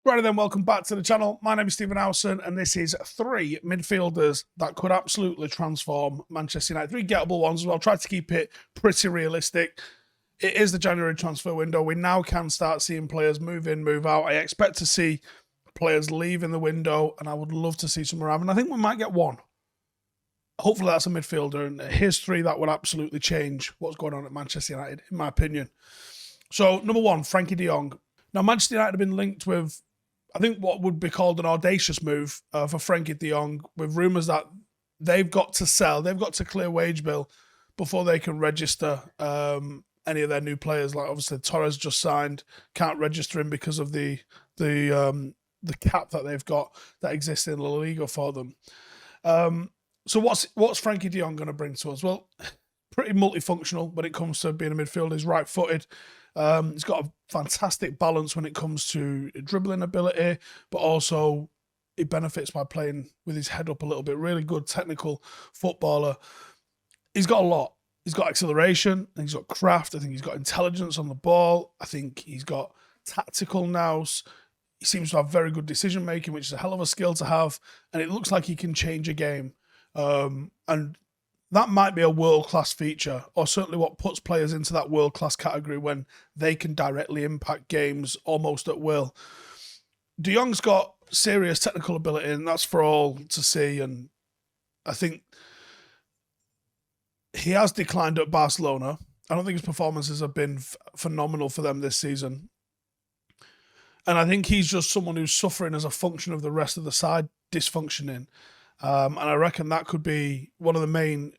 Right then, welcome back to the channel. My name is Stephen Howson, and this is 3 midfielders that could absolutely transform Manchester United. 3 gettable ones as well. Try to keep it pretty realistic. It is the January transfer window. We now can start seeing players move in, move out. I expect to see players leave in the window, and I would love to see some arrive. And I think we might get one. Hopefully that's a midfielder, and here's 3 that would absolutely change what's going on at Manchester United, in my opinion. So, number 1, Frenkie de Jong. Now, Manchester United have been linked with, I think, what would be called an audacious move for Frenkie de Jong, with rumours that they've got to sell, they've got to clear wage bill before they can register any of their new players. Like, obviously, Torres just signed, can't register him because of the cap that they've got that exists in La Liga for them. So what's Frenkie de Jong going to bring to us? Well, pretty multifunctional when it comes to being a midfielder. He's right-footed. He's got a fantastic balance when it comes to dribbling ability, but also he benefits by playing with his head up a little bit. Really good technical footballer. He's got a lot. He's got acceleration, and he's got craft. I think he's got intelligence on the ball. I think he's got tactical nous. He seems to have very good decision-making, which is a hell of a skill to have, and it looks like he can change a game. And that might be a world-class feature, or certainly what puts players into that world-class category when they can directly impact games almost at will. De Jong's got serious technical ability, and that's for all to see. And I think he has declined at Barcelona. I don't think his performances have been phenomenal for them this season. And I think he's just someone who's suffering as a function of the rest of the side dysfunctioning. And I reckon that could be one of the main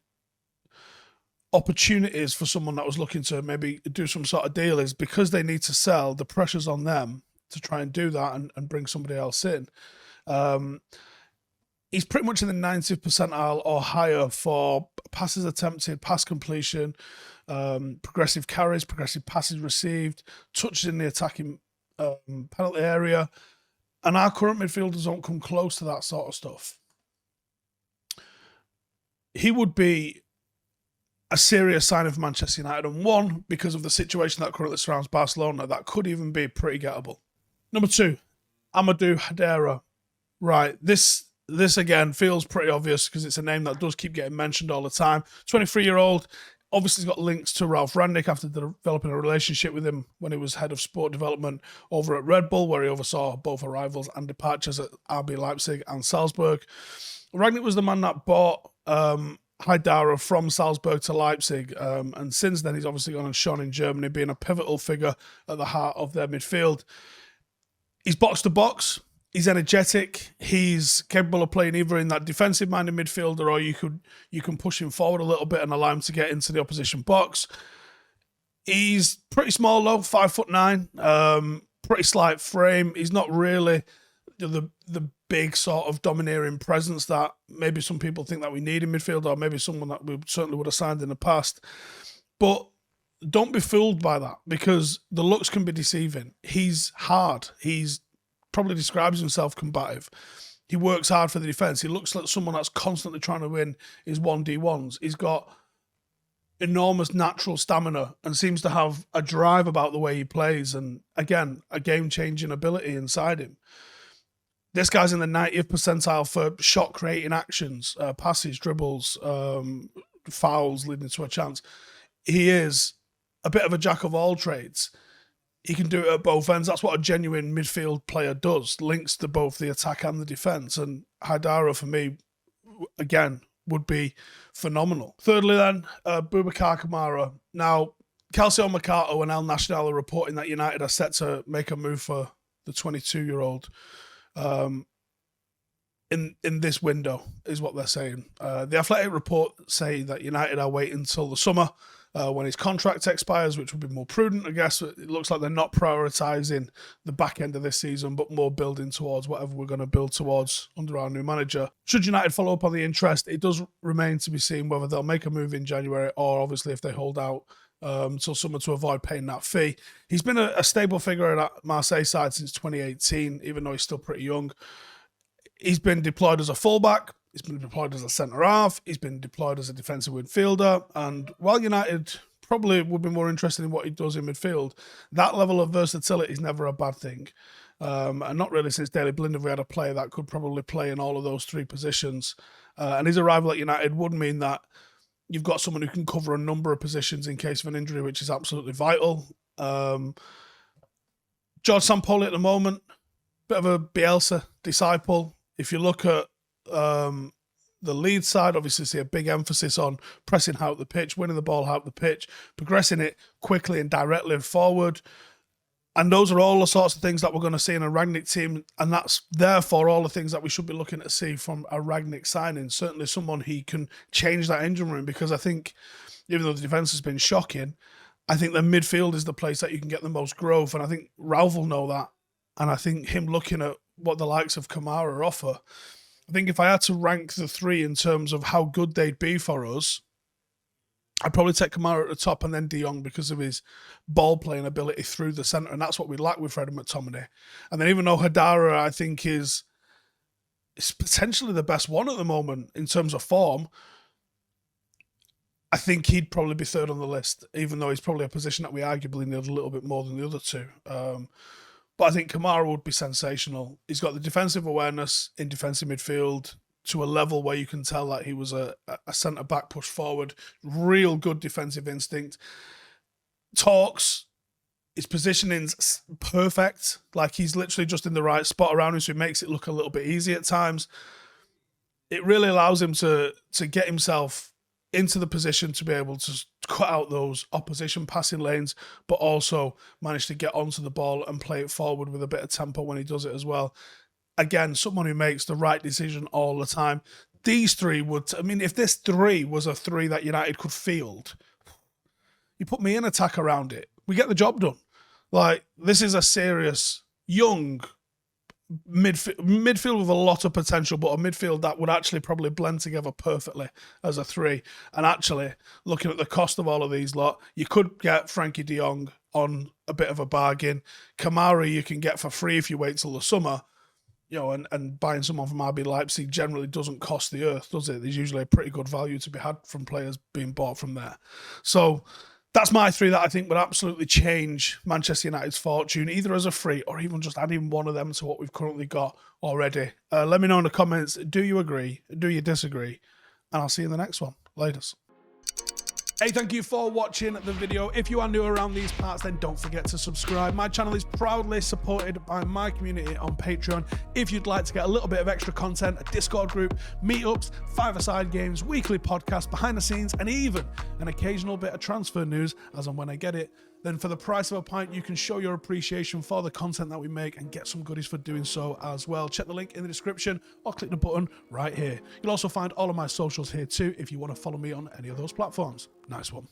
opportunities for someone that was looking to maybe do some sort of deal, is because they need to sell, the pressure's on them to try and do that and bring somebody else in. He's pretty much in the 90th percentile or higher for passes attempted, pass completion, progressive carries, progressive passes received, touches in the attacking penalty area. And our current midfielders don't come close to that sort of stuff. He would be a serious sign of Manchester United, and one, because of the situation that currently surrounds Barcelona, that could even be pretty gettable. Number 2, Amadou Haidara. Right, this again feels pretty obvious because it's a name that does keep getting mentioned all the time. 23-year-old, obviously got links to Ralf Rangnick after developing a relationship with him when he was head of sport development over at Red Bull, where he oversaw both arrivals and departures at RB Leipzig and Salzburg. Rangnick was the man that bought Haidara from Salzburg to Leipzig, and since then he's obviously gone and shone in Germany, being a pivotal figure at the heart of their midfield. He's box to box, he's energetic, he's capable of playing either in that defensive-minded midfielder, or you can push him forward a little bit and allow him to get into the opposition box. He's pretty small though, 5'9", pretty slight frame. He's not really the big sort of domineering presence that maybe some people think that we need in midfield, or maybe someone that we certainly would have signed in the past. But don't be fooled by that, because the looks can be deceiving. He's hard. He's probably describes himself combative. He works hard for the defence. He looks like someone that's constantly trying to win his 1v1s. He's got enormous natural stamina and seems to have a drive about the way he plays, and again, a game-changing ability inside him. This guy's in the 90th percentile for shot-creating actions, passes, dribbles, fouls leading to a chance. He is a bit of a jack of all trades. He can do it at both ends. That's what a genuine midfield player does, links to both the attack and the defence. And Haidara, for me, again, would be phenomenal. Thirdly then, Boubacar Kamara. Now, Calcio Mercato and El Nacional are reporting that United are set to make a move for the 22-year-old. In this window is what they're saying. The Athletic report say that United are waiting until the summer when his contract expires, which would be more prudent, I guess. It looks like they're not prioritising the back end of this season, but more building towards whatever we're going to build towards under our new manager. Should United follow up on the interest, it does remain to be seen whether they'll make a move in January, or obviously if they hold out until summer to avoid paying that fee. He's been a stable figure at Marseille side since 2018, even though he's still pretty young. He's been deployed as a fullback, he's been deployed as a centre-half, he's been deployed as a defensive midfielder, and while United probably would be more interested in what he does in midfield, that level of versatility is never a bad thing. And not really since Daley Blind have we had a player that could probably play in all of those three positions. And his arrival at United would mean that you've got someone who can cover a number of positions in case of an injury, which is absolutely vital. George Sampaoli at the moment, bit of a Bielsa disciple. If you look at the lead side, obviously see a big emphasis on pressing high up the pitch, winning the ball high up the pitch, progressing it quickly and directly forward. And those are all the sorts of things that we're going to see in a Rangnick team, and that's therefore all the things that we should be looking to see from a Rangnick signing. Certainly someone he can change that engine room, because I think, even though the defence has been shocking, I think the midfield is the place that you can get the most growth, and I think Ralf will know that. And I think him looking at what the likes of Kamara offer, I think if I had to rank the three in terms of how good they'd be for us, I'd probably take Kamara at the top and then De Jong because of his ball-playing ability through the centre, and that's what we lack with Fred McTominay. And then even though Haidara, I think, is potentially the best one at the moment in terms of form, I think he'd probably be third on the list, even though he's probably a position that we arguably need a little bit more than the other two. But I think Kamara would be sensational. He's got the defensive awareness in defensive midfield to a level where you can tell that he was a centre-back push forward. Real good defensive instinct. Talks, his positioning's perfect. Like, he's literally just in the right spot around him, so he makes it look a little bit easy at times. It really allows him to get himself into the position to be able to cut out those opposition passing lanes, but also manage to get onto the ball and play it forward with a bit of tempo when he does it as well. Again, someone who makes the right decision all the time. These three would, I mean, if this three was a three that United could field, you put me in attack around it, we get the job done. Like, this is a serious, young midfield with a lot of potential, but a midfield that would actually probably blend together perfectly as a three. And actually, looking at the cost of all of these lot, you could get Frenkie de Jong on a bit of a bargain. Kamara you can get for free if you wait till the summer. You know, and buying someone from RB Leipzig generally doesn't cost the earth, does it? There's usually a pretty good value to be had from players being bought from there. So that's my three that I think would absolutely change Manchester United's fortune, either as a free or even just adding one of them to what we've currently got already. Let me know in the comments, do you agree? Do you disagree? And I'll see you in the next one. Laters. Hey, thank you for watching the video. If you are new around these parts, then don't forget to subscribe. My channel is proudly supported by my community on Patreon. If you'd like to get a little bit of extra content, a Discord group, meetups, five-a-side games, weekly podcasts, behind the scenes, and even an occasional bit of transfer news as and when I get it, then for the price of a pint, you can show your appreciation for the content that we make and get some goodies for doing so as well. Check the link in the description or click the button right here. You'll also find all of my socials here too if you want to follow me on any of those platforms. Nice one.